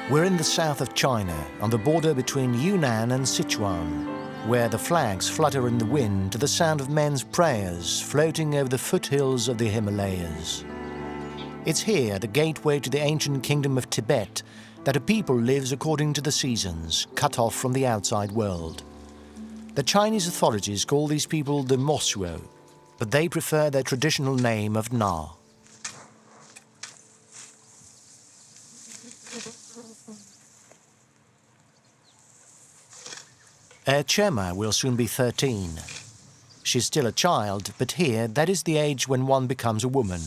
We're in the south of China, on the border between Yunnan and Sichuan, where the flags flutter in the wind to the sound of men's prayers floating over the foothills of the Himalayas. It's here, the gateway to the ancient kingdom of Tibet, that a people lives according to the seasons, cut off from the outside world. The Chinese authorities call these people the Mosuo, but they prefer their traditional name of Na. Erchema will soon be 13. She's still a child, but here that is the age when one becomes a woman.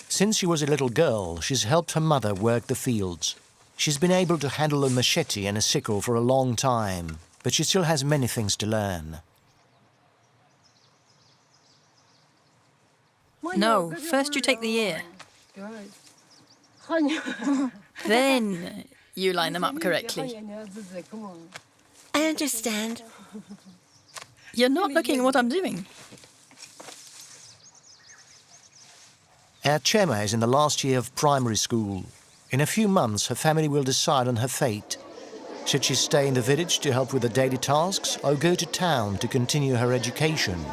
Since she was a little girl, she's helped her mother work the fields. She's been able to handle a machete and a sickle for a long time, but she still has many things to learn. No, first you take the ear. Then you line them up correctly. I understand. You're not looking at what I'm doing. Erchema is in the last year of primary school. In a few months, her family will decide on her fate. Should she stay in the village to help with the daily tasks or go to town to continue her education?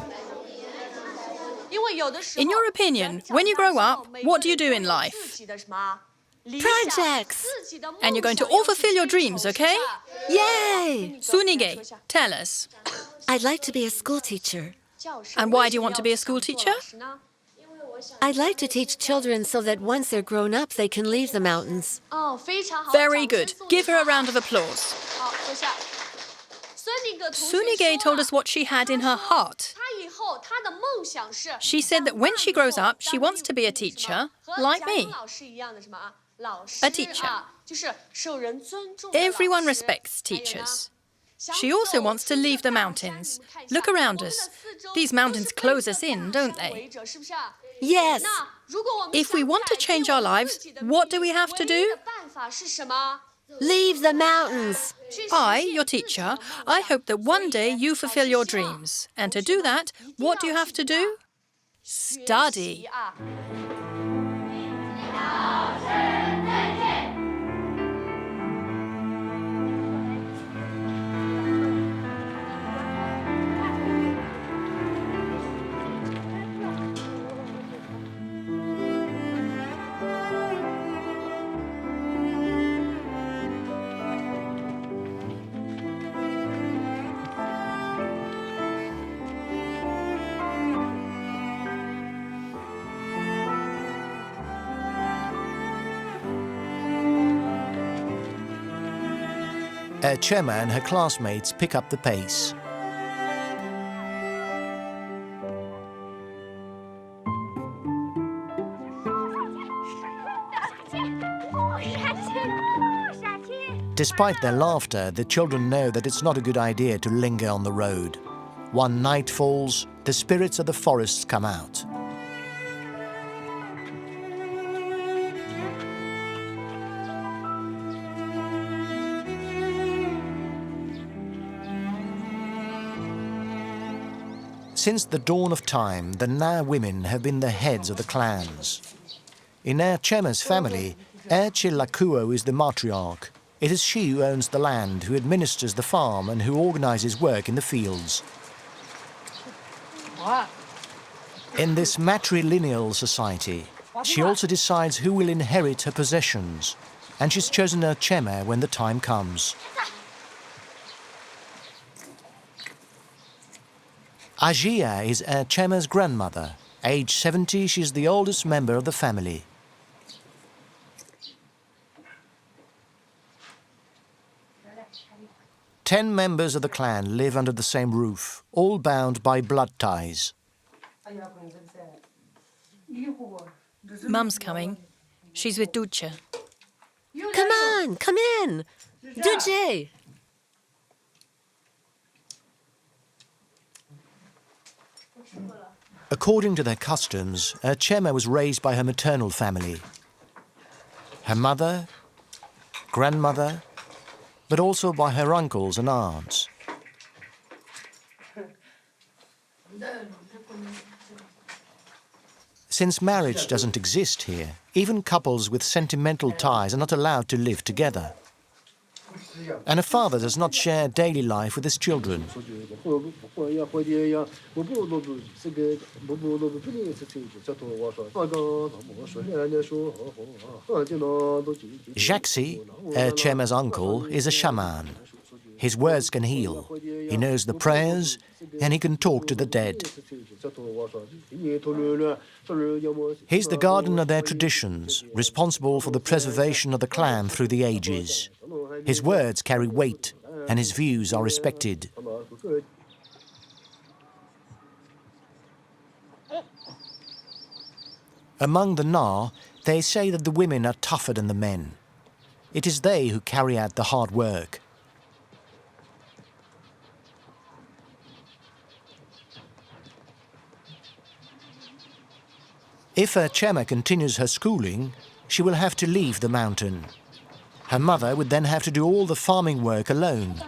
In your opinion, when you grow up, what do you do in life? Projects! And you're going to all fulfill your dreams, okay? Yay! Sunige, tell us. I'd like to be a school teacher. And why do you want to be a school teacher? I'd like to teach children so that once they're grown up, they can leave the mountains. Very good. Give her a round of applause. Sunige told us what she had in her heart. She said that when she grows up, she wants to be a teacher, like me. A teacher. Everyone respects teachers. She also wants to leave the mountains. Look around us. These mountains close us in, don't they? Yes. If we want to change our lives, what do we have to do? Leave the mountains. I, your teacher, I hope that one day you fulfill your dreams. And to do that, what do you have to do? Study. Erchema and her classmates pick up the pace. Despite their laughter, the children know that it's not a good idea to linger on the road. When night falls, the spirits of the forests come out. Since the dawn of time, the Na women have been the heads of the clans. In Erchema's family, Zhuoma Lacuo is the matriarch. It is she who owns the land, who administers the farm and who organizes work in the fields. In this matrilineal society, she also decides who will inherit her possessions, and she's chosen Erchema when the time comes. Ajia is Erchema's grandmother. Age 70, she's the oldest member of the family. Ten members of the clan live under the same roof, all bound by blood ties. Mum's coming. She's with Duce. Come on, come in. Duce. According to their customs, Erchema was raised by her maternal family. Her mother, grandmother, but also by her uncles and aunts. Since marriage doesn't exist here, even couples with sentimental ties are not allowed to live together. And a father does not share daily life with his children. Jaxi, Erchema's uncle, is a shaman. His words can heal. He knows the prayers and he can talk to the dead. He's the guardian of their traditions, responsible for the preservation of the clan through the ages. His words carry weight and his views are respected. Among the Na, they say that the women are tougher than the men. It is they who carry out the hard work. If Erchema continues her schooling, she will have to leave the mountain. Her mother would then have to do all the farming work alone.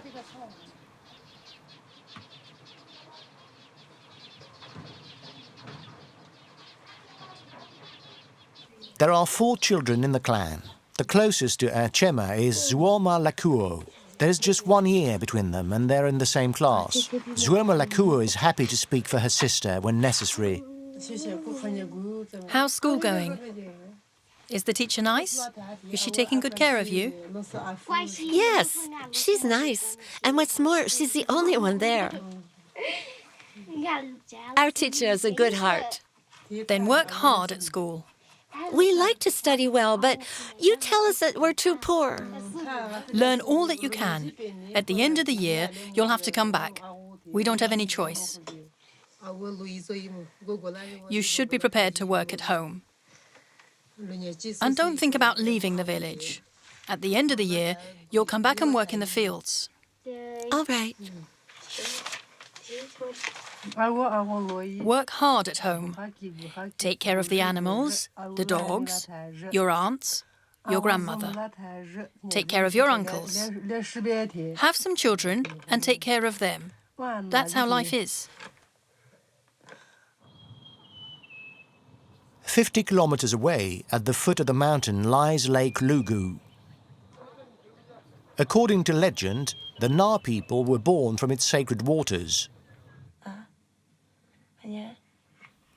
There are 4 children in the clan. The closest to Erchema is Zhuoma Lacuo. There is just 1 year between them and they're in the same class. Zhuoma Lacuo is happy to speak for her sister when necessary. How's school going? Is the teacher nice? Is she taking good care of you? Yes, she's nice. And what's more, she's the only one there. Our teacher has a good heart. Then work hard at school. We like to study well, but you tell us that we're too poor. Learn all that you can. At the end of the year, you'll have to come back. We don't have any choice. You should be prepared to work at home. And don't think about leaving the village. At the end of the year, you'll come back and work in the fields. All right. Work hard at home. Take care of the animals, the dogs, your aunts, your grandmother. Take care of your uncles. Have some children and take care of them. That's how life is. 50 kilometers away, at the foot of the mountain, lies Lake Lugu. According to legend, the Na people were born from its sacred waters.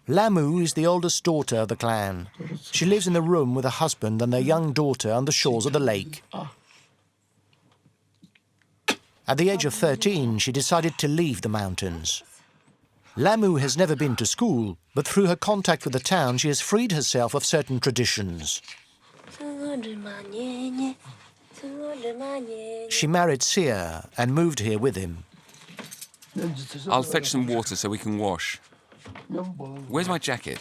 Lamu is the oldest daughter of the clan. She lives in a room with her husband and their young daughter on the shores of the lake. At the age of 13, she decided to leave the mountains. Lamu has never been to school, but through her contact with the town, she has freed herself of certain traditions. She married Sia and moved here with him. I'll fetch some water so we can wash. Where's my jacket?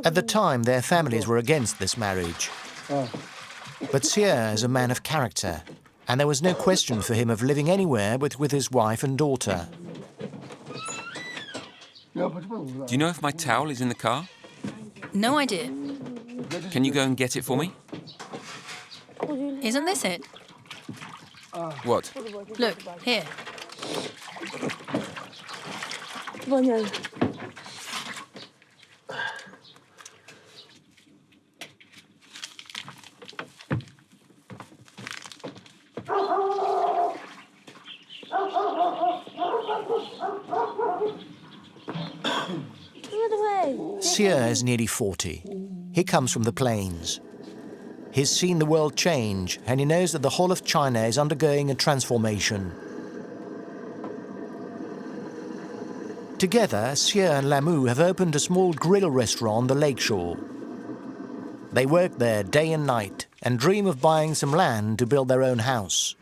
At the time, their families were against this marriage. But Sia is a man of character, and there was no question for him of living anywhere but with his wife and daughter. Do you know if my towel is in the car? No idea. Can you go and get it for me? Isn't this it? What? Look, here. Sia is nearly 40. He comes from the plains. He's seen the world change, and he knows that the whole of China is undergoing a transformation. Together, Sia and Lamu have opened a small grill restaurant on the lakeshore. They work there day and night and dream of buying some land to build their own house.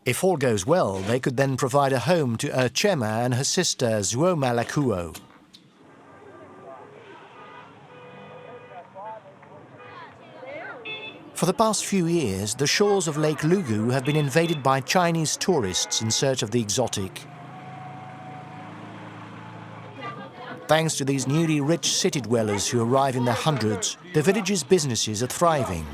If all goes well, they could then provide a home to Erchema and her sister Zhuoma Lacuo. For the past few years, the shores of Lake Lugu have been invaded by Chinese tourists in search of the exotic. Thanks to these newly rich city dwellers who arrive in their hundreds, the village's businesses are thriving.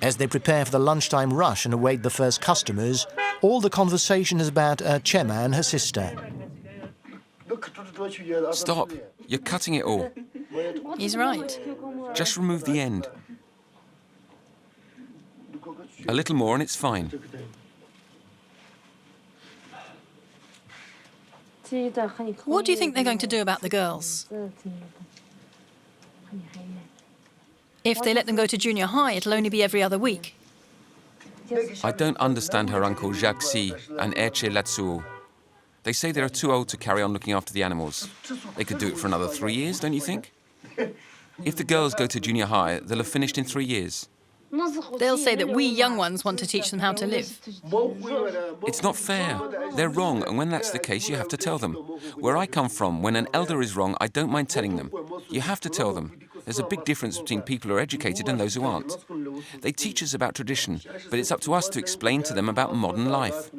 As they prepare for the lunchtime rush and await the first customers, All the conversation is about Erchema and her sister. Stop. You're cutting it all. He's right. Just remove the end. A little more and it's fine. What do you think they're going to do about the girls? If they let them go to junior high, it'll only be every other week. I don't understand her uncle Jacques and Zhuoma Lacuo. They say they're too old to carry on looking after the animals. They could do it for another 3 years, don't you think? If the girls go to junior high, they'll have finished in 3 years. They'll say that we young ones want to teach them how to live. It's not fair. They're wrong, and when that's the case, you have to tell them. Where I come from, when an elder is wrong, I don't mind telling them. You have to tell them. There's a big difference between people who are educated and those who aren't. They teach us about tradition, but it's up to us to explain to them about modern life.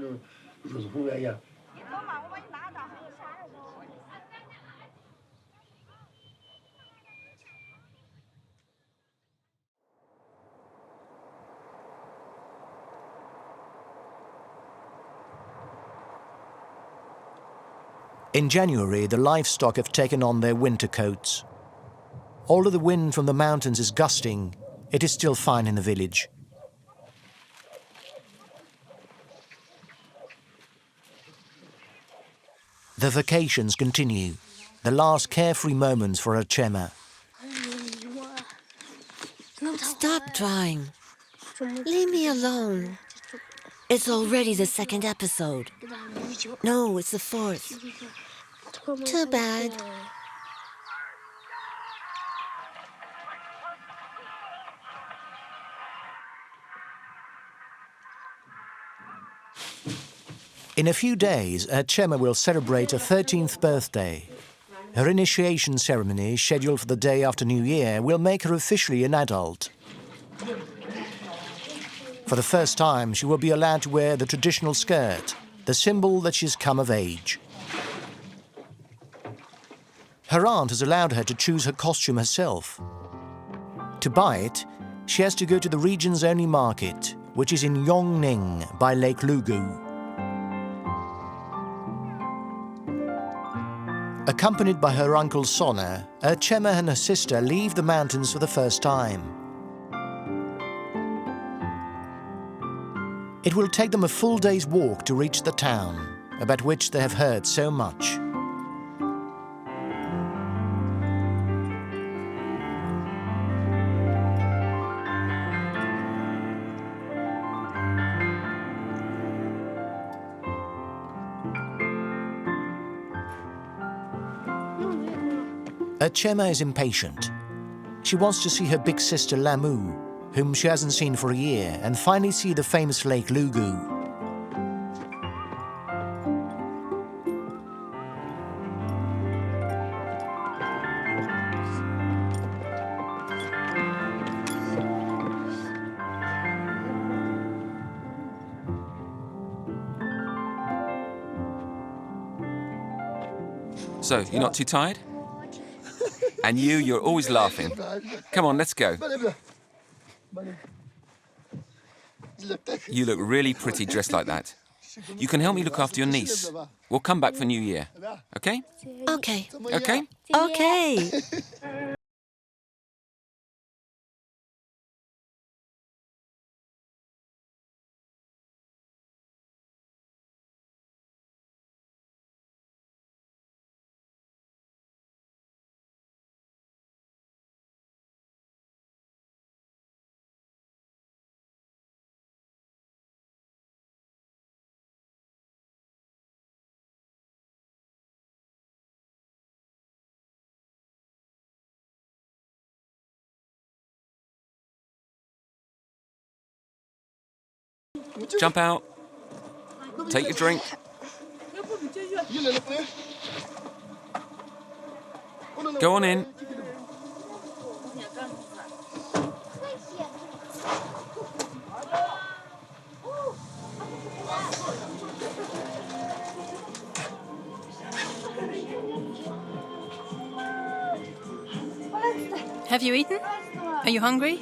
In January, the livestock have taken on their winter coats. Although the wind from the mountains is gusting, it is still fine in the village. The vacations continue, the last carefree moments for Erchema. Stop trying. Leave me alone. It's already the 2nd episode. No, it's the 4th. Too bad. In a few days, Erchema will celebrate her 13th birthday. Her initiation ceremony, scheduled for the day after New Year, will make her officially an adult. For the first time, she will be allowed to wear the traditional skirt, the symbol that she's come of age. Her aunt has allowed her to choose her costume herself. To buy it, she has to go to the region's only market, which is in Yongning by Lake Lugu. Accompanied by her uncle Sona, Erchema and her sister leave the mountains for the first time. It will take them a full day's walk to reach the town, about which they have heard so much. Erchema is impatient. She wants to see her big sister Lamu, whom she hasn't seen for a year, and finally see the famous Lake Lugu. So, you're not too tired? And you're always laughing. Come on, let's go. You look really pretty dressed like that. You can help me look after your niece. We'll come back for New Year. Okay? Okay. Okay? Okay. Jump out. Take your drink. Go on in. Have you eaten? Are you hungry?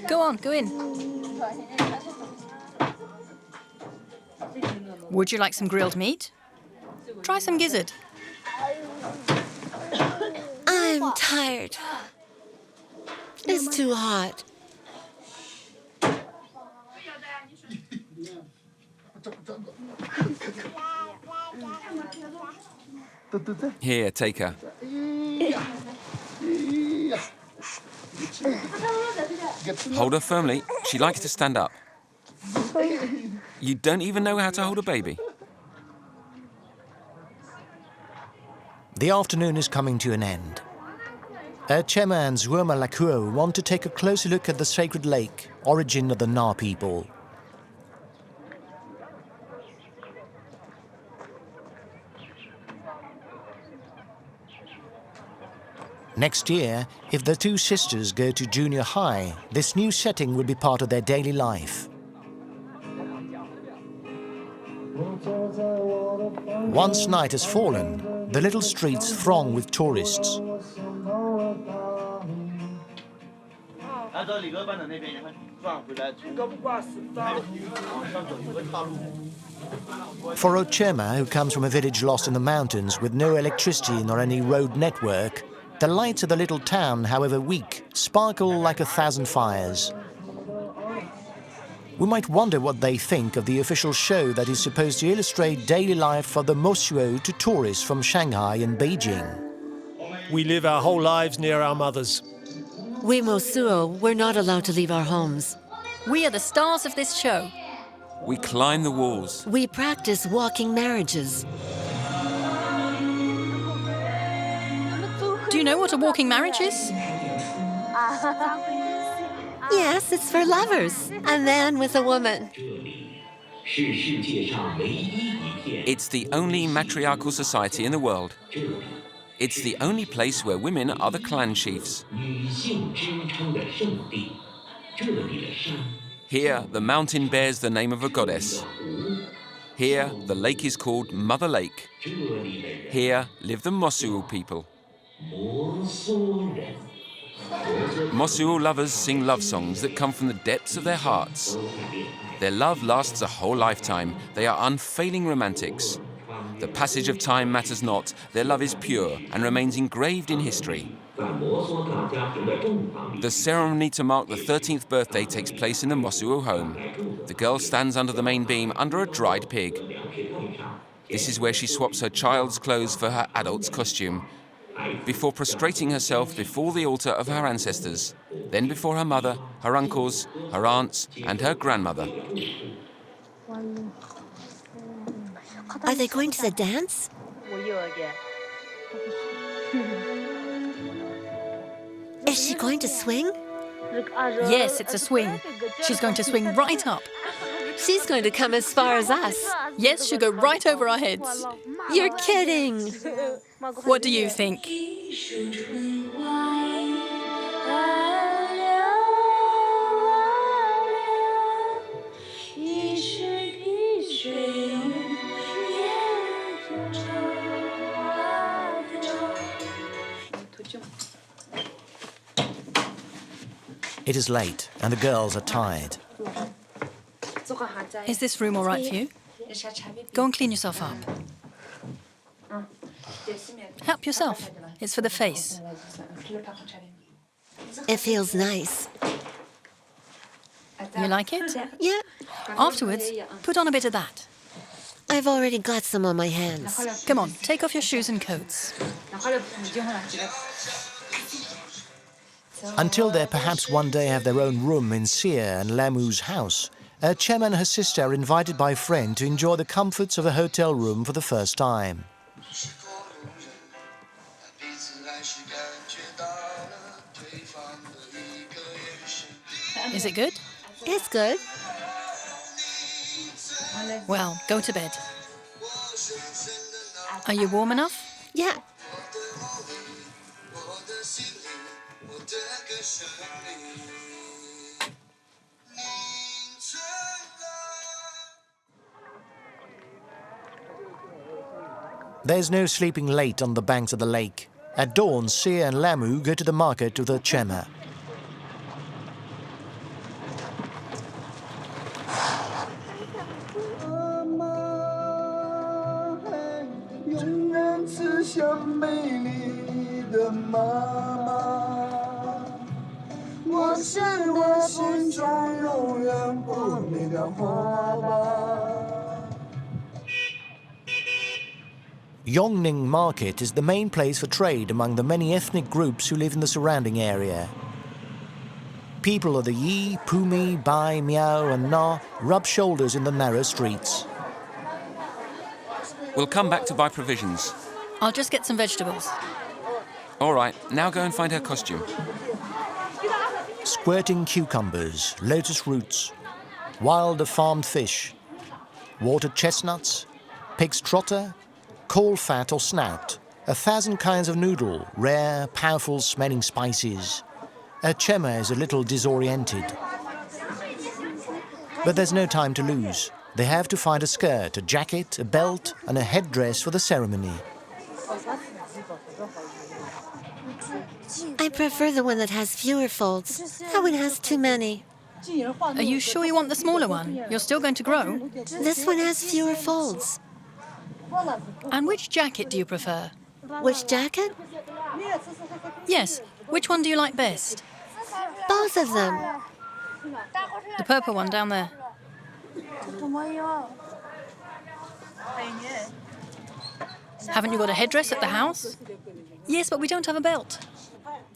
Go on, go in. Would you like some grilled meat? Try some gizzard. I'm tired. It's too hot. Here, take her. Hold her firmly. She likes to stand up. You don't even know how to hold a baby. The afternoon is coming to an end. Erchema and Zhuoma Lacuo want to take a closer look at the sacred lake, origin of the Na people. Next year, if the two sisters go to junior high, this new setting will be part of their daily life. Once night has fallen, the little streets throng with tourists. For Erchema, who comes from a village lost in the mountains with no electricity nor any road network, the lights of the little town, however weak, sparkle like 1,000 fires. We might wonder what they think of the official show that is supposed to illustrate daily life of the Mosuo to tourists from Shanghai and Beijing. We live our whole lives near our mothers. We Mosuo, we're not allowed to leave our homes. We are the stars of this show. We climb the walls. We practice walking marriages. Do you know what a walking marriage is? Yes, it's for lovers. A man with a woman. It's the only matriarchal society in the world. It's the only place where women are the clan chiefs. Here, the mountain bears the name of a goddess. Here, the lake is called Mother Lake. Here live the Mosuo people. Mosuo lovers sing love songs that come from the depths of their hearts. Their love lasts a whole lifetime. They are unfailing romantics. The passage of time matters not. Their love is pure and remains engraved in history. The ceremony to mark the 13th birthday takes place in the Mosuo home. The girl stands under the main beam under a dried pig. This is where she swaps her child's clothes for her adult's costume, before prostrating herself before the altar of her ancestors, then before her mother, her uncles, her aunts, and her grandmother. Are they going to the dance? Is she going to swing? Yes, it's a swing. She's going to swing right up. She's going to come as far as us. Yes, she'll go right over our heads. You're kidding. What do you think? It is late and the girls are tired. Is this room all right for you? Go and clean yourself up. Help yourself. It's for the face. It feels nice. You like it? Yeah, Afterwards, put on a bit of that. I've already got some on my hands. Come on, take off your shoes and coats. Until they perhaps one day have their own room in Sia and Lamu's house, Erchema and her sister are invited by a friend to enjoy the comforts of a hotel room for the first time. Is it good? It's good. Well, go to bed. Are you warm enough? Yeah. There's no sleeping late on the banks of the lake. At dawn, Sia and Lamu go to the market with Erchema. 像美丽的妈妈，我是我心中永远不灭的花吧。 Yongning Market is the main place for trade among the many ethnic groups who live in the surrounding area. People of the Yi, Pumi, Bai, Miao and Na rub shoulders in the narrow streets. We'll come back to buy provisions. I'll just get some vegetables. All right, now go and find her costume. Squirting cucumbers, lotus roots, wild farmed fish, watered chestnuts, pig's trotter, caul fat or snout, 1,000 kinds of noodle, rare, powerful smelling spices. Erchema is a little disoriented. But there's no time to lose. They have to find a skirt, a jacket, a belt and a headdress for the ceremony. I prefer the one that has fewer folds. That one has too many. Are you sure you want the smaller one? You're still going to grow. This one has fewer folds. And which jacket do you prefer? Which jacket? Yes, which one do you like best? Both of them. The purple one down there. Haven't you got a headdress at the house? Yes, but we don't have a belt.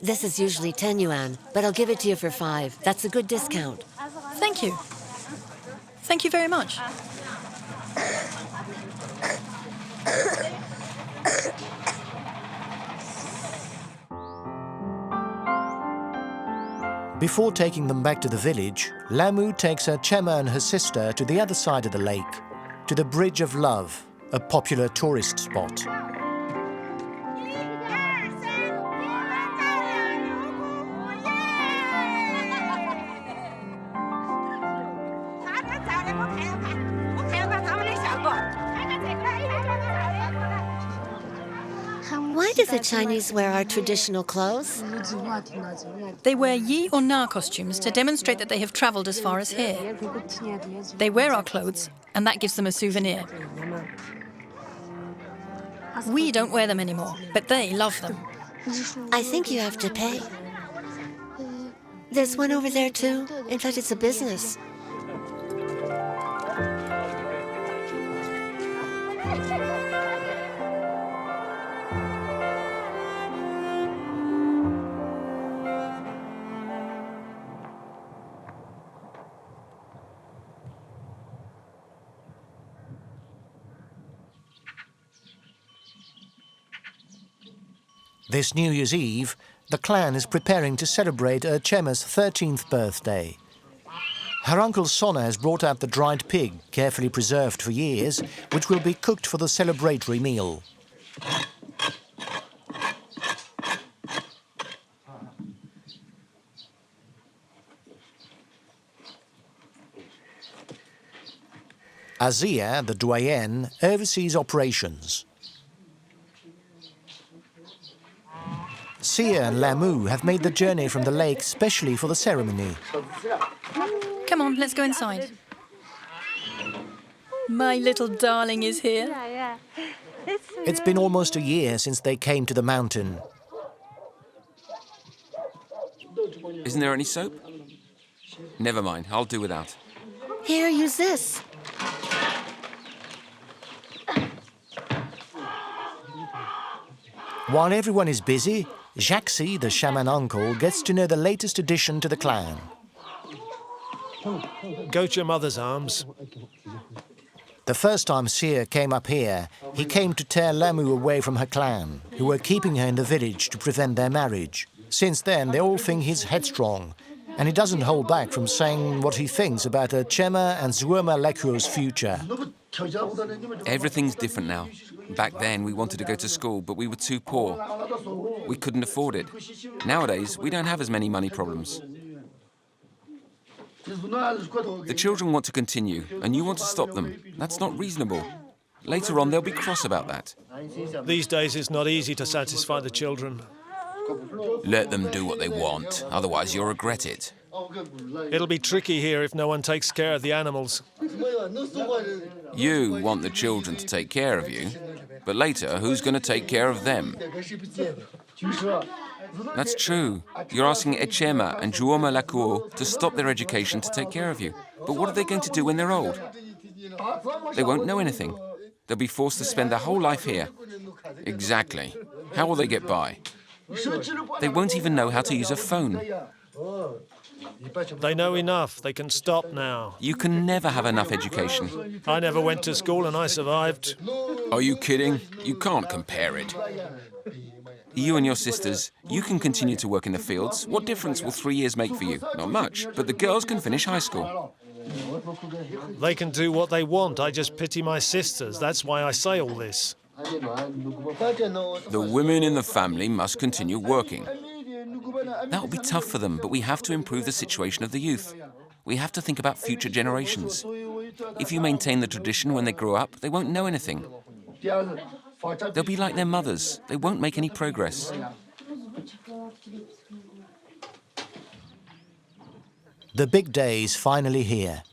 This is usually 10 yuan, but I'll give it to you for 5. That's a good discount. Thank you. Thank you very much. Before taking them back to the village, Lamu takes Erchema and her sister to the other side of the lake, to the Bridge of Love, a popular tourist spot. Why do the Chinese wear our traditional clothes? They wear Yi or Na costumes to demonstrate that they have travelled as far as here. They wear our clothes, and that gives them a souvenir. We don't wear them anymore, but they love them. I think you have to pay. There's one over there too. In fact, it's a business. This New Year's Eve, the clan is preparing to celebrate Erchema's 13th birthday. Her uncle Sona has brought out the dried pig, carefully preserved for years, which will be cooked for the celebratory meal. Azia, the doyenne, oversees operations. Sia and Lamu have made the journey from the lake specially for the ceremony. Come on, let's go inside. My little darling is here. It's been almost a year since they came to the mountain. Isn't there any soap? Never mind, I'll do without. Here, use this. While everyone is busy, Jaxi, the shaman uncle, gets to know the latest addition to the clan. Go to your mother's arms. The first time Sia came up here, he came to tear Lamu away from her clan, who were keeping her in the village to prevent their marriage. Since then, they all think he's headstrong, and he doesn't hold back from saying what he thinks about Erchema and Zhuoma Lacuo's future. Everything's different now. Back then, we wanted to go to school, but we were too poor. We couldn't afford it. Nowadays, we don't have as many money problems. The children want to continue, and you want to stop them. That's not reasonable. Later on, they'll be cross about that. These days, it's not easy to satisfy the children. Let them do what they want, otherwise you'll regret it. It'll be tricky here if no one takes care of the animals. You want the children to take care of you, But later, who's going to take care of them? That's true. You're asking Erchema and Zhuoma Lacuo to stop their education to take care of you. But what are they going to do when they're old? They won't know anything. They'll be forced to spend their whole life here. Exactly. How will they get by? They won't even know how to use a phone. They know enough. They can stop now. You can never have enough education. I never went to school and I survived. Are you kidding? You can't compare it. You and your sisters, you can continue to work in the fields. What difference will 3 years make for you? Not much. But the girls can finish high school. They can do what they want. I just pity my sisters. That's why I say all this. The women in the family must continue working. That will be tough for them, but we have to improve the situation of the youth. We have to think about future generations. If you maintain the tradition when they grow up, they won't know anything. They'll be like their mothers. They won't make any progress. The big day is finally here.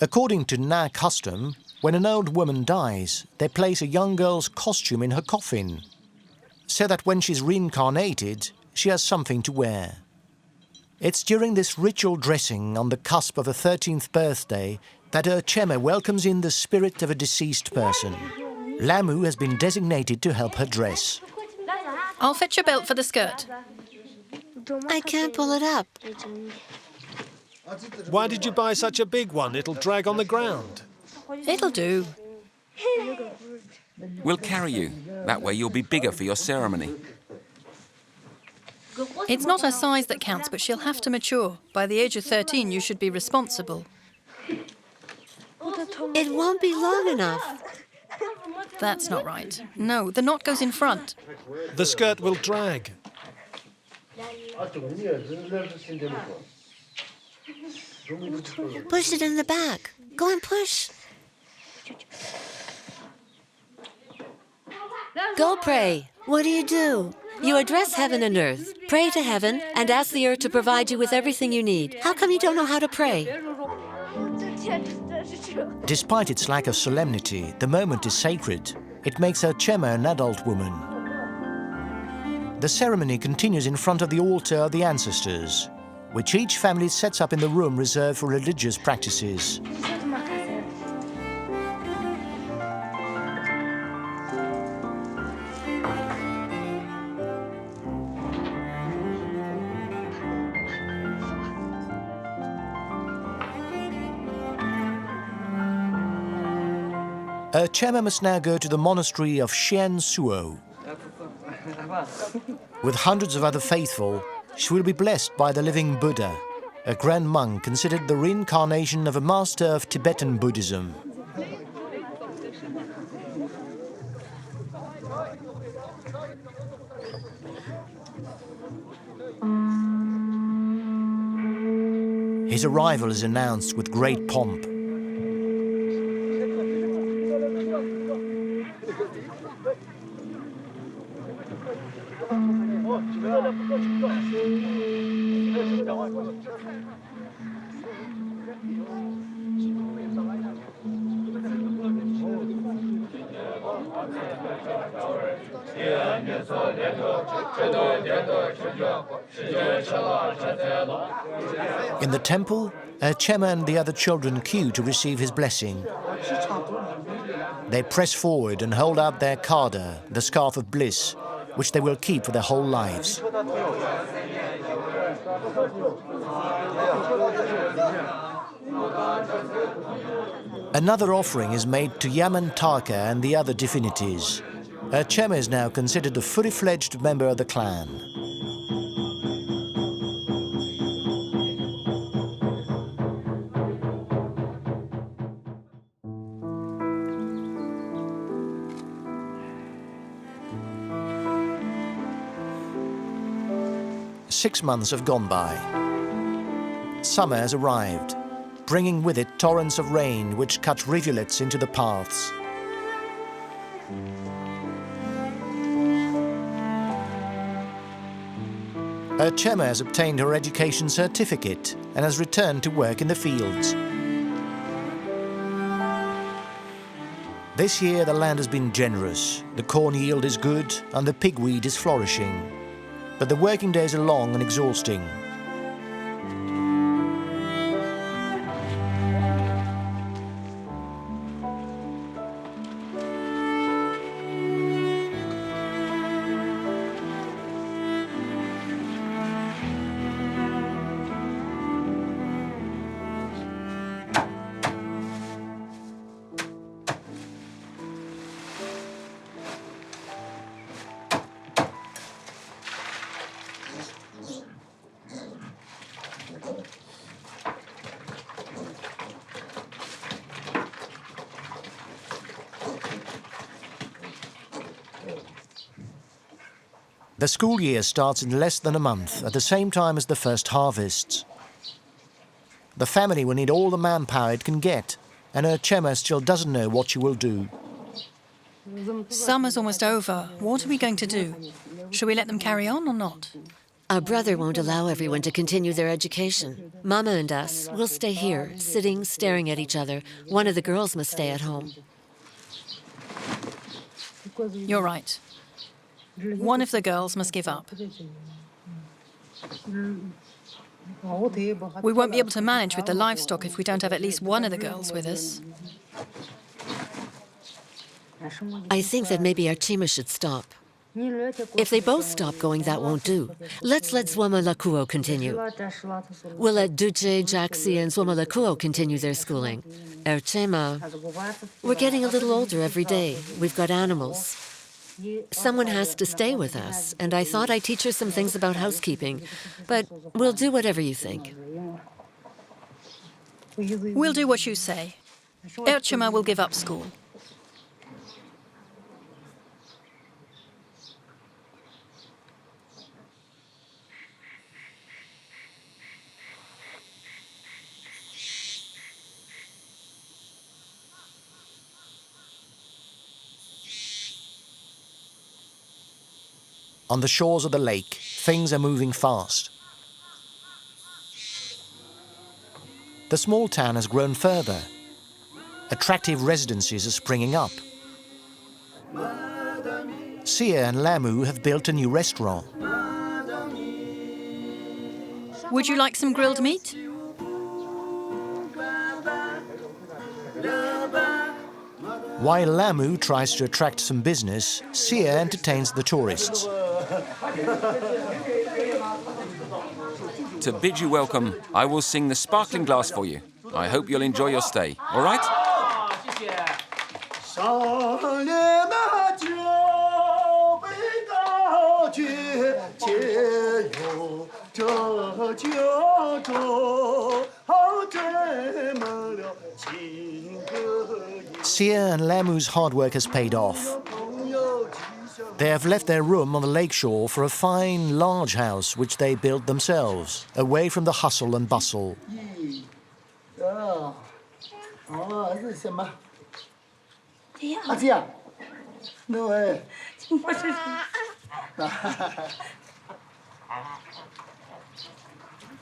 According to Na custom, when an old woman dies, they place a young girl's costume in her coffin, so that when she's reincarnated, she has something to wear. It's during this ritual dressing on the cusp of her 13th birthday that Erchema welcomes in the spirit of a deceased person. Lamu has been designated to help her dress. I'll fetch your belt for the skirt. I can't pull it up. Why did you buy such a big one? It'll drag on the ground. It'll do. We'll carry you. That way you'll be bigger for your ceremony. It's not her size that counts, but she'll have to mature. By the age of 13, you should be responsible. It won't be long enough. That's not right. No, the knot goes in front. The skirt will drag. Push it in the back. Go and push. Go pray. What do? You address heaven and earth. Pray to heaven and ask the earth to provide you with everything you need. How come you don't know how to pray? Despite its lack of solemnity, the moment is sacred. It makes Erchema an adult woman. The ceremony continues in front of the altar of the ancestors, which each family sets up in the room reserved for religious practices. Erchema must now go to the monastery of Mosuo. With hundreds of other faithful, she will be blessed by the living Buddha, a grand monk considered the reincarnation of a master of Tibetan Buddhism. His arrival is announced with great pomp. In the temple, Erchema and the other children queue to receive his blessing. They press forward and hold out their kada, the scarf of bliss, which they will keep for their whole lives. Another offering is made to Yamantaka and the other divinities. Erchema is now considered a fully fledged member of the clan. Six months have gone by. Summer has arrived, bringing with it torrents of rain which cut rivulets into the paths. Erchema has obtained her education certificate and has returned to work in the fields. This year the land has been generous, the corn yield is good and the pigweed is flourishing. But the working days are long and exhausting. The school year starts in less than a month, at the same time as the first harvests. The family will need all the manpower it can get, and Erchema still doesn't know what she will do. Summer's almost over. What are we going to do? Shall we let them carry on or not? Our brother won't allow everyone to continue their education. Mama and us will stay here, sitting, staring at each other. One of the girls must stay at home. You're right. One of the girls must give up. We won't be able to manage with the livestock if we don't have at least one of the girls with us. I think that maybe Erchema should stop. If they both stop going, that won't do. Let's let Zhuoma Lacuo continue. We'll let Duce, Jaxi, and Zhuoma Lacuo continue their schooling. Erchema, we're getting a little older every day. We've got animals. Someone has to stay with us, and I thought I'd teach her some things about housekeeping, but we'll do whatever you think. We'll do what you say. Erchema will give up school. On the shores of the lake, things are moving fast. The small town has grown further. Attractive residences are springing up. Sia and Lamu have built a new restaurant. Would you like some grilled meat? While Lamu tries to attract some business, Sia entertains the tourists. To bid you welcome, I will sing the sparkling glass for you. I hope you'll enjoy your stay, all right? Sia and Lamu's hard work has paid off. They have left their room on the lakeshore for a fine, large house which they built themselves, away from the hustle and bustle.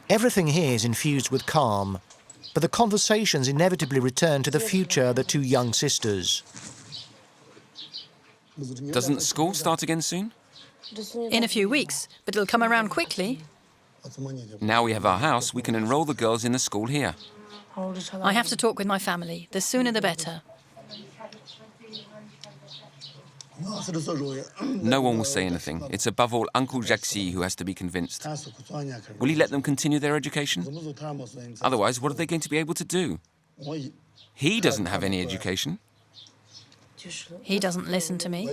Everything here is infused with calm, but the conversations inevitably return to the future of the two young sisters. Doesn't school start again soon? In a few weeks, but it'll come around quickly. Now we have our house, we can enroll the girls in the school here. I have to talk with my family. The sooner the better. No one will say anything. It's above all Uncle Jaxi who has to be convinced. Will he let them continue their education? Otherwise, what are they going to be able to do? He doesn't have any education. He doesn't listen to me.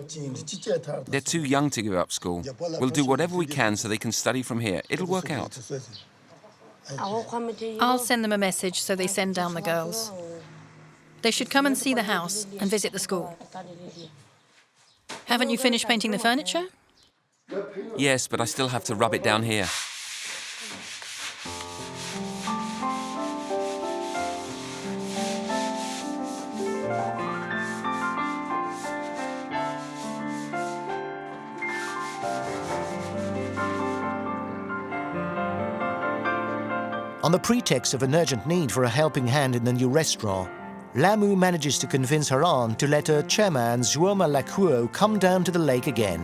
They're too young to give up school. We'll do whatever we can so they can study from here. It'll work out. I'll send them a message so they send down the girls. They should come and see the house and visit the school. Haven't you finished painting the furniture? Yes, but I still have to rub it down here. On the pretext of an urgent need for a helping hand in the new restaurant, Lamu manages to convince her aunt to let Erchema and Zhuoma Lacuo come down to the lake again.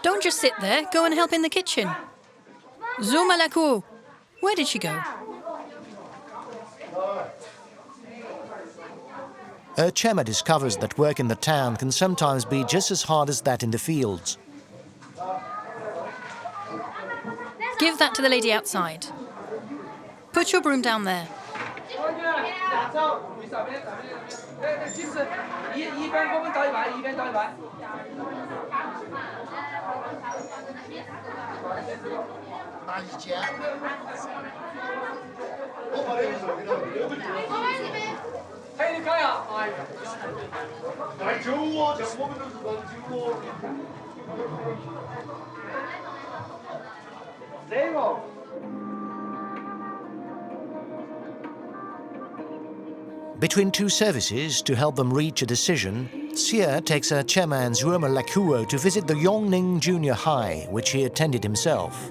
Don't just sit there, go and help in the kitchen. Zhuoma Lacuo, where did she go? Erchema discovers that work in the town can sometimes be just as hard as that in the fields. Give that to the lady outside. Put your broom down there. Between two services, to help them reach a decision, Xie takes Erchema and Zhuoma Lacuo to visit the Yongning Junior High, which he attended himself.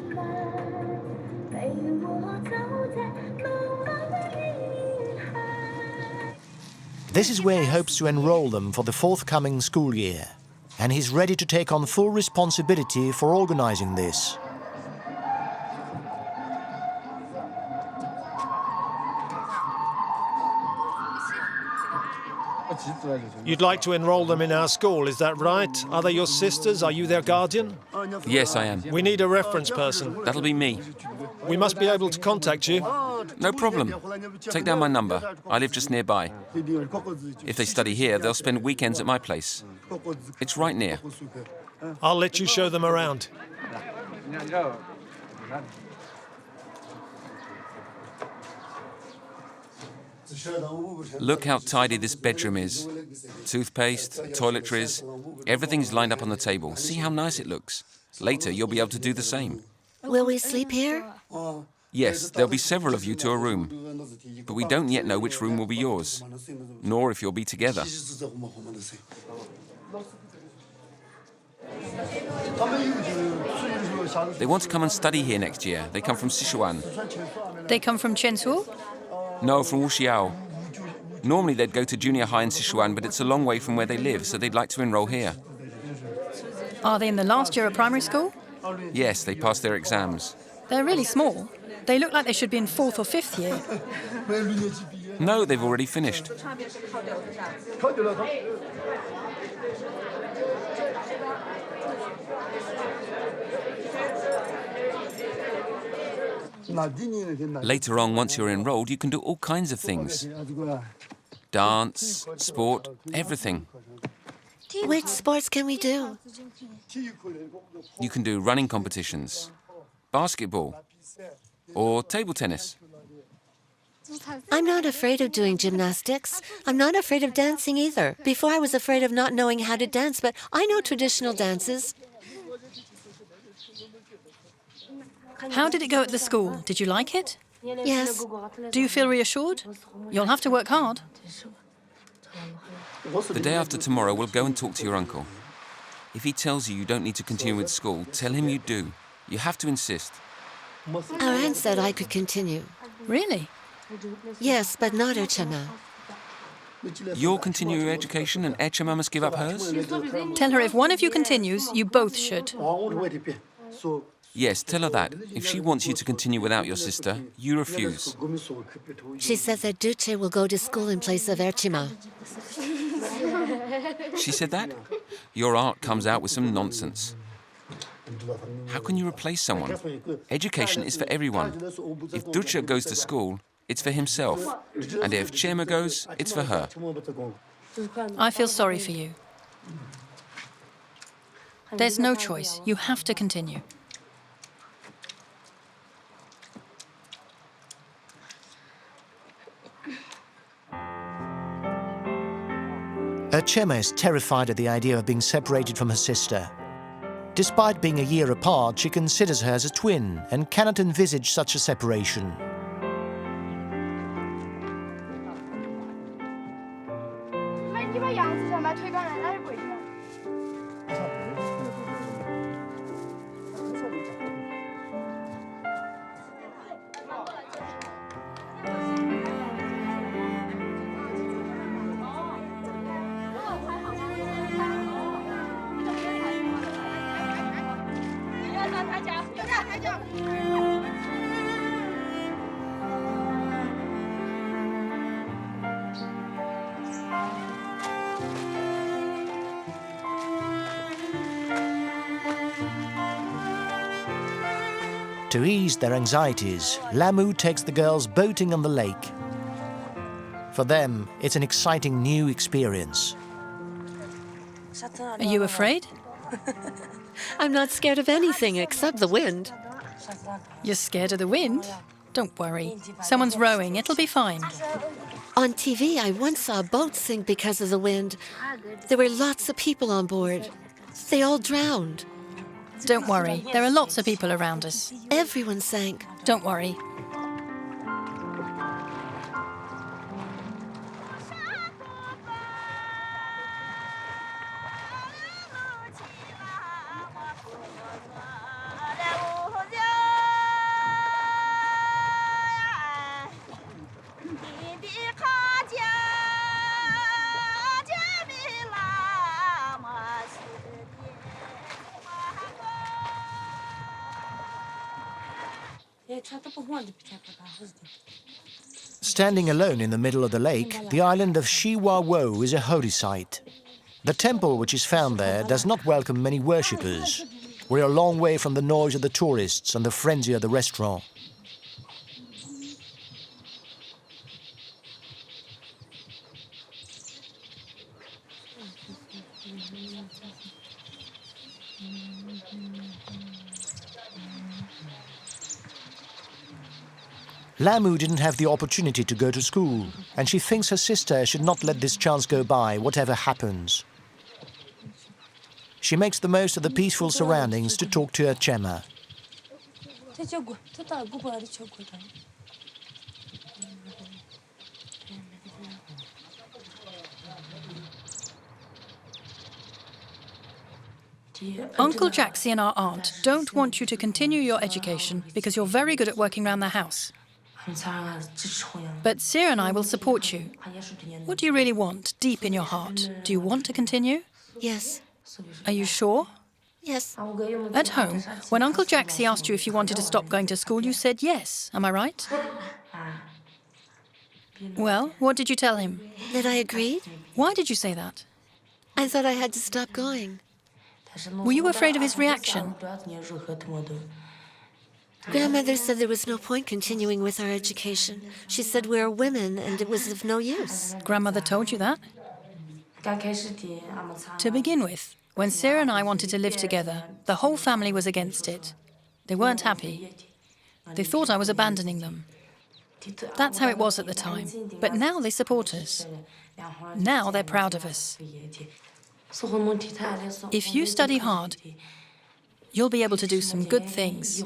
This is where he hopes to enroll them for the forthcoming school year, and he's ready to take on full responsibility for organizing this. You'd like to enroll them in our school, is that right? Are they your sisters? Are you their guardian? Yes, I am. We need a reference person. That'll be me. We must be able to contact you. No problem. Take down my number. I live just nearby. If they study here, they'll spend weekends at my place. It's right near. I'll let you show them around. Look how tidy this bedroom is. Toothpaste, toiletries, everything's lined up on the table. See how nice it looks. Later, you'll be able to do the same. Will we sleep here? Yes, there'll be several of you to a room. But we don't yet know which room will be yours, nor if you'll be together. They want to come and study here next year. They come from Sichuan. They come from Chensu? No, from Wuxiao. Normally they'd go to junior high in Sichuan, but it's a long way from where they live, so they'd like to enroll here. Are they in the last year of primary school? Yes, they passed their exams. They're really small. They look like they should be in 4th or 5th year. No, they've already finished. Later on, once you're enrolled, you can do all kinds of things. Dance, sport, everything. Which sports can we do? You can do running competitions, basketball, or table tennis. I'm not afraid of doing gymnastics. I'm not afraid of dancing either. Before I was afraid of not knowing how to dance, but I know traditional dances. How did it go at the school? Did you like it? Yes. Do you feel reassured? You'll have to work hard. The day after tomorrow, we'll go and talk to your uncle. If he tells you you don't need to continue with school, tell him you do. You have to insist. Our aunt said I could continue. Really? Yes, but not Erchema. You'll continue your education and Erchema must give up hers? Tell her if one of you continues, you both should. Yes, tell her that. If she wants you to continue without your sister, you refuse. She says that Duce will go to school in place of Erchema. She said that? Your aunt comes out with some nonsense. How can you replace someone? Education is for everyone. If Duce goes to school, it's for himself. And if Erchema goes, it's for her. I feel sorry for you. There's no choice. You have to continue. Erchema is terrified at the idea of being separated from her sister. Despite being a year apart, she considers her as a twin and cannot envisage such a separation. To ease their anxieties, Lamu takes the girls boating on the lake. For them, it's an exciting new experience. Are you afraid? I'm not scared of anything except the wind. You're scared of the wind? Don't worry. Someone's rowing. It'll be fine. On TV, I once saw a boat sink because of the wind. There were lots of people on board. They all drowned. Don't worry. There are lots of people around us. Everyone sank. Don't worry. Standing alone in the middle of the lake, the island of Zhuoma is a holy site. The temple which is found there does not welcome many worshippers. We're a long way from the noise of the tourists and the frenzy of the restaurant. Lamu didn't have the opportunity to go to school, and she thinks her sister should not let this chance go by, whatever happens. She makes the most of the peaceful surroundings to talk to Erchema. Uncle Jaxie and our aunt don't want you to continue your education because you're very good at working around the house. But Sir and I will support you. What do you really want, deep in your heart? Do you want to continue? Yes. Are you sure? Yes. At home, when Uncle Jaxie asked you if you wanted to stop going to school, you said yes. Am I right? Well, what did you tell him? That I agreed? Why did you say that? I thought I had to stop going. Were you afraid of his reaction? Grandmother said there was no point continuing with our education. She said we are women and it was of no use. Grandmother told you that? To begin with, when Sarah and I wanted to live together, the whole family was against it. They weren't happy. They thought I was abandoning them. That's how it was at the time. But now they support us. Now they're proud of us. If you study hard, you'll be able to do some good things.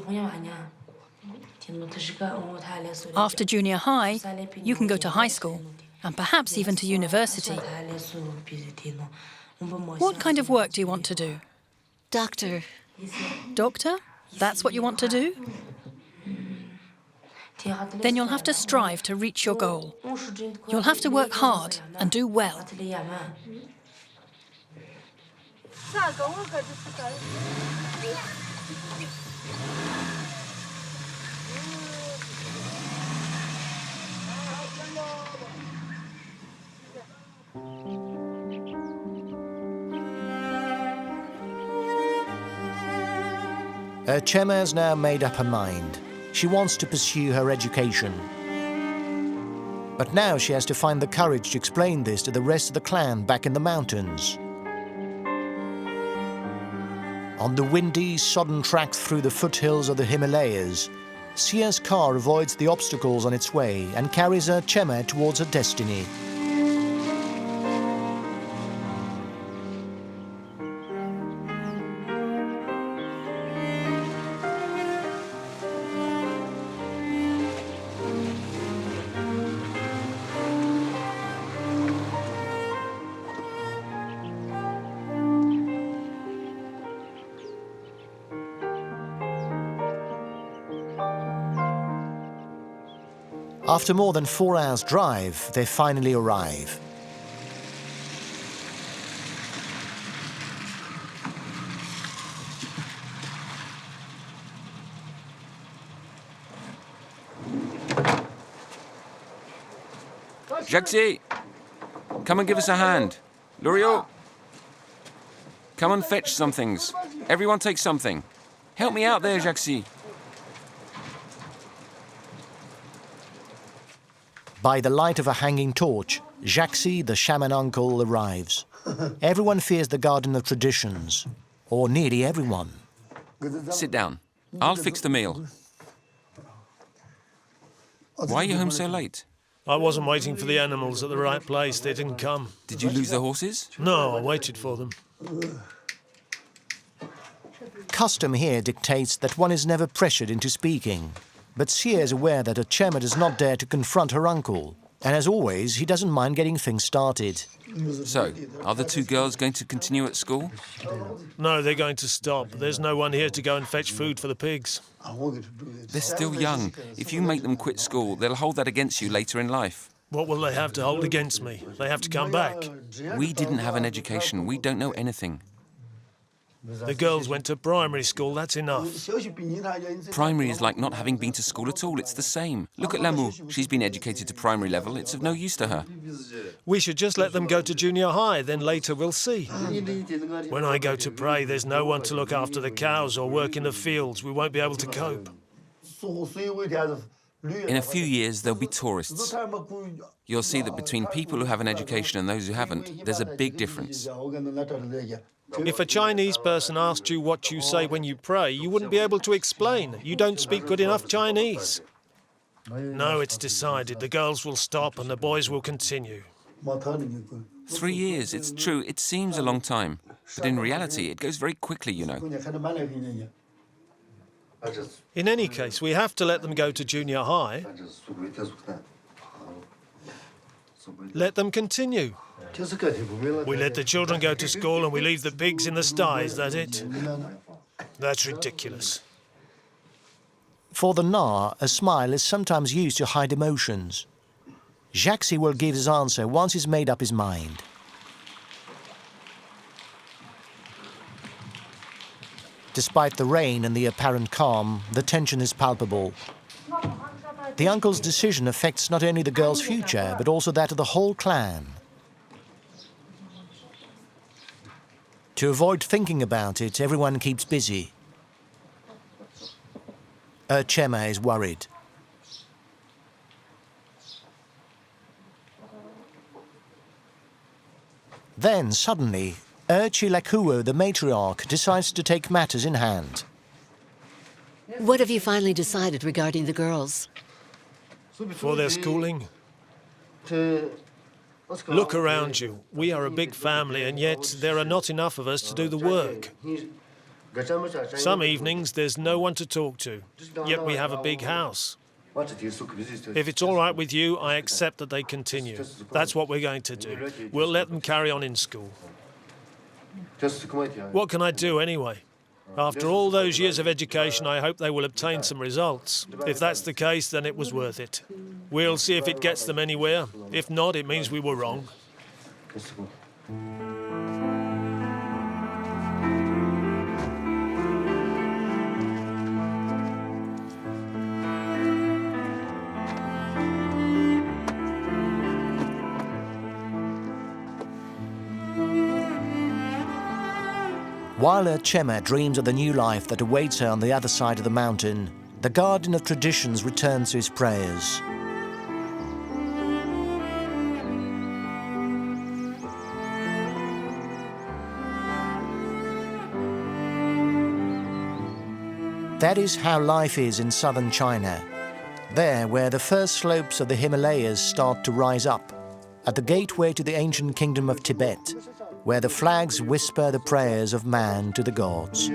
After junior high, you can go to high school, and perhaps even to university. What kind of work do you want to do? Doctor. Doctor? That's what you want to do? Then you'll have to strive to reach your goal. You'll have to work hard and do well. Erchema has now made up her mind. She wants to pursue her education. But now she has to find the courage to explain this to the rest of the clan back in the mountains. On the windy, sodden track through the foothills of the Himalayas, Sia's car avoids the obstacles on its way and carries Erchema towards her destiny. After more than 4 hours' drive, they finally arrive. Jaxi, come and give us a hand. Lurio, come and fetch some things. Everyone take something. Help me out there, Jaxi. By the light of a hanging torch, Jaxi, the shaman uncle, arrives. Everyone fears the garden of traditions, or nearly everyone. Sit down. I'll fix the meal. Why are you home so late? I wasn't waiting for the animals at the right place. They didn't come. Did you lose the horses? No, I waited for them. Custom here dictates that one is never pressured into speaking. But Sia is aware that Erchema does not dare to confront her uncle. And as always, he doesn't mind getting things started. So, are the two girls going to continue at school? No, they're going to stop. There's no one here to go and fetch food for the pigs. They're still young. If you make them quit school, they'll hold that against you later in life. What will they have to hold against me? They have to come back. We didn't have an education. We don't know anything. The girls went to primary school, that's enough. Primary is like not having been to school at all. It's the same. Look at Lamu. She's been educated to primary level. It's of no use to her. We should just let them go to junior high, then later we'll see. When I go to pray, there's no one to look after the cows or work in the fields. We won't be able to cope. In a few years, there'll be tourists. You'll see that between people who have an education and those who haven't, there's a big difference. If a Chinese person asked you what you say when you pray, you wouldn't be able to explain. You don't speak good enough Chinese. No, it's decided. The girls will stop and the boys will continue. 3 years, it's true. It seems a long time. But in reality, it goes very quickly, you know. In any case, we have to let them go to junior high. Let them continue. We let the children go to school and we leave the pigs in the sties, that's it? That's ridiculous. For the Na, a smile is sometimes used to hide emotions. Jaxi will give his answer once he's made up his mind. Despite the rain and the apparent calm, the tension is palpable. The uncle's decision affects not only the girl's future, but also that of the whole clan. To avoid thinking about it, everyone keeps busy. Erchema is worried. Then, suddenly, Zhuoma Lacuo, the matriarch, decides to take matters in hand. What have you finally decided regarding the girls? For their schooling? Look around you. We are a big family, and yet there are not enough of us to do the work. Some evenings there's no one to talk to, yet we have a big house. If it's all right with you, I accept that they continue. That's what we're going to do. We'll let them carry on in school. What can I do anyway? After all those years of education, I hope they will obtain some results. If that's the case, then it was worth it. We'll see if it gets them anywhere. If not, it means we were wrong. While Erchema dreams of the new life that awaits her on the other side of the mountain, the guardian of traditions returns to his prayers. That is how life is in southern China, there where the first slopes of the Himalayas start to rise up, at the gateway to the ancient kingdom of Tibet, where the flags whisper the prayers of man to the gods.